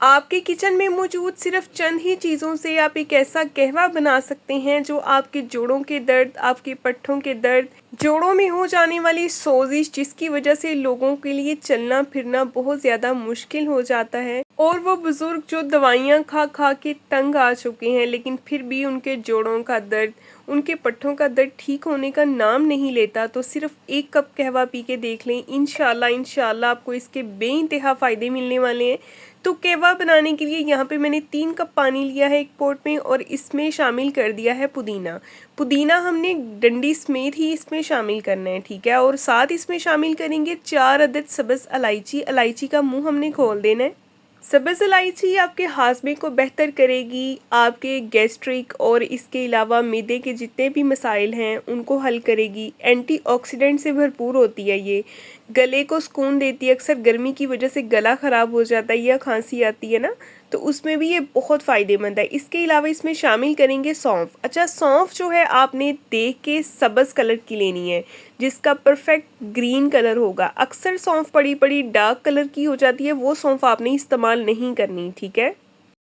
आपके किचन में मौजूद सिर्फ चंद ही चीज़ों से आप एक ऐसा कहवा बना सकते हैं जो आपके जोड़ों के दर्द, आपके पट्ठों के दर्द, जोड़ों में हो जाने वाली सोजिश जिसकी वजह से लोगों के लिए चलना फिरना बहुत ज़्यादा मुश्किल हो जाता है, और वो बुज़ुर्ग जो दवाइयाँ खा खा के तंग आ चुके हैं लेकिन फिर भी उनके जोड़ों का दर्द, उनके पट्ठों का दर्द ठीक होने का नाम नहीं लेता, तो सिर्फ एक कप कहवा पी के देख लें। इंशाल्लाह आपको इसके बेइंतहा फ़ायदे मिलने वाले हैं। तो कहवा बनाने के लिए यहाँ पे मैंने 3 कप पानी लिया है एक पॉट में, और इसमें शामिल कर दिया है पुदीना। पुदीना हमने डंडी समेत ही इसमें शामिल करना है, ठीक है। और साथ इसमें शामिल करेंगे 4 अदद सब्ज़ इलायची। इलायची का मुंह हमने खोल देना है। सब्ज़ इलायची आपके हाजमे को बेहतर करेगी, आपके गैस्ट्रिक और इसके अलावा मैदे के जितने भी मसाइल हैं उनको हल करेगी। एंटीऑक्सीडेंट से भरपूर होती है ये, गले को सुकून देती है। अक्सर गर्मी की वजह से गला ख़राब हो जाता है या खांसी आती है ना, तो उसमें भी ये बहुत फ़ायदेमंद है। इसके अलावा इसमें शामिल करेंगे सौंफ। अच्छा, सौंफ जो है आपने देख के सब्ज़ कलर की लेनी है जिसका परफेक्ट ग्रीन कलर होगा। अक्सर सौंफ बड़ी बड़ी डार्क कलर की हो जाती है, वो सौंफ आपने इस्तेमाल नहीं करनी, ठीक है।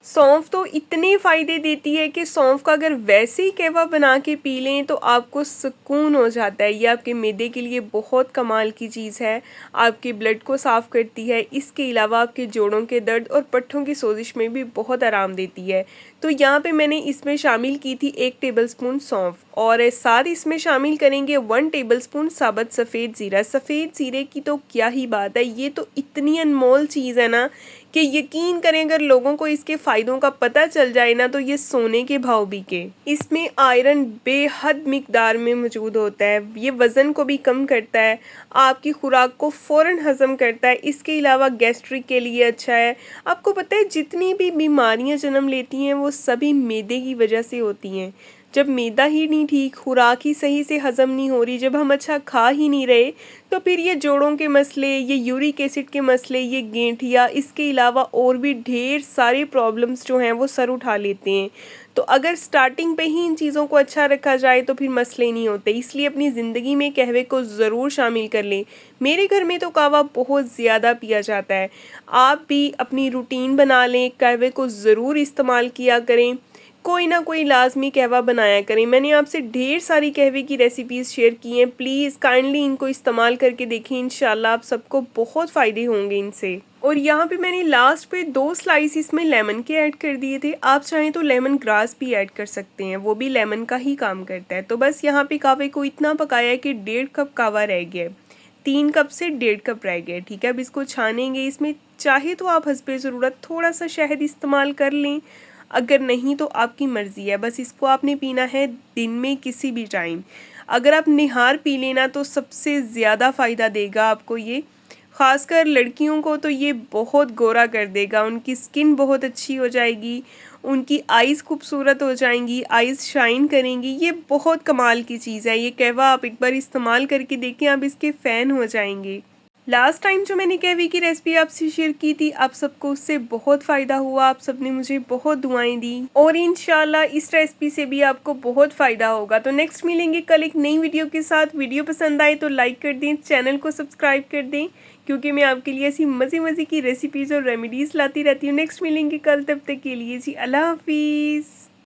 सौंफ तो इतने फ़ायदे देती है कि सौंफ का अगर वैसे ही कहवा बना के पी लें तो आपको सुकून हो जाता है। ये आपके मैदे के लिए बहुत कमाल की चीज़ है, आपके ब्लड को साफ़ करती है। इसके अलावा आपके जोड़ों के दर्द और पट्ठों की सोजिश में भी बहुत आराम देती है। तो यहाँ पे मैंने इसमें शामिल की थी 1 टेबलस्पून सौंफ, और साथ इसमें शामिल करेंगे 1 टेबलस्पून साबुत सफ़ेद ज़ीरा। सफ़ेद ज़ीरे की तो क्या ही बात है, ये तो इतनी अनमोल चीज़ है ना कि यकीन करें अगर लोगों को इसके फ़ायदों का पता चल जाए ना तो ये सोने के भाव बिके। इसमें आयरन बेहद मिकदार में मौजूद होता है, ये वज़न को भी कम करता है, आपकी खुराक को फ़ौरन हज़म करता है। इसके अलावा गैस्ट्रिक के लिए अच्छा है। आपको पता है जितनी भी बीमारियां जन्म लेती हैं वो सभी मैदे की वजह से होती हैं। जब मैदा ही नहीं ठीक, खुराक ही सही से हज़म नहीं हो रही, जब हम अच्छा खा ही नहीं रहे, तो फिर ये जोड़ों के मसले, ये यूरिक एसिड के मसले, ये गेंठिया, इसके अलावा और भी ढेर सारे प्रॉब्लम्स जो हैं वो सर उठा लेते हैं। तो अगर स्टार्टिंग पे ही इन चीज़ों को अच्छा रखा जाए तो फिर मसले नहीं होते। इसलिए अपनी ज़िंदगी में कहवे को ज़रूर शामिल कर लें। मेरे घर में तो कहवा बहुत ज़्यादा पिया जाता है। आप भी अपनी रूटीन बना लें, कहवे को ज़रूर इस्तेमाल किया करें, कोई ना कोई लाजमी कहवा बनाया करें। मैंने आपसे ढेर सारी कहवे की रेसिपीज़ शेयर की हैं, प्लीज़ काइंडली इनको इस्तेमाल करके देखें। इंशाल्लाह आप सबको बहुत फ़ायदे होंगे इनसे। और यहाँ पे मैंने लास्ट पे 2 स्लाइस इसमें लेमन के ऐड कर दिए थे। आप चाहें तो लेमन ग्रास भी ऐड कर सकते हैं, वो भी लेमन का ही काम करता है। तो बस यहाँ पे कहवे को इतना पकाया है कि 1.5 कप कहवा रह गया, 3 कप से 1.5 कप रह गया, ठीक है। अब इसको छानेंगे। इसमें चाहे तो आप हस्बे ज़रूरत थोड़ा सा शहद इस्तेमाल कर लें, अगर नहीं तो आपकी मर्ज़ी है। बस इसको आपने पीना है दिन में किसी भी टाइम। अगर आप निहार पी लेना तो सबसे ज़्यादा फ़ायदा देगा आपको ये, ख़ासकर लड़कियों को तो ये बहुत गोरा कर देगा। उनकी स्किन बहुत अच्छी हो जाएगी, उनकी आइज़ खूबसूरत हो जाएंगी, आइज़ शाइन करेंगी। ये बहुत कमाल की चीज़ है। ये कहवा आप एक बार इस्तेमाल करके देखें, आप इसके फ़ैन हो जाएंगे। लास्ट टाइम जो मैंने कहवे की रेसिपी आपसे शेयर की थी, आप सबको उससे बहुत फ़ायदा हुआ, आप सबने मुझे बहुत दुआएं दी, और इंशाल्लाह इस रेसिपी से भी आपको बहुत फ़ायदा होगा। तो नेक्स्ट मिलेंगे कल एक नई वीडियो के साथ। वीडियो पसंद आए तो लाइक कर दें, चैनल को सब्सक्राइब कर दें, क्योंकि मैं आपके लिए ऐसी मज़े मज़े की रेसिपीज़ और रेमेडीज़ लाती रहती हूँ। नेक्स्ट मिलेंगे कल, तब तक के लिए जी अल्लाह हाफिज़।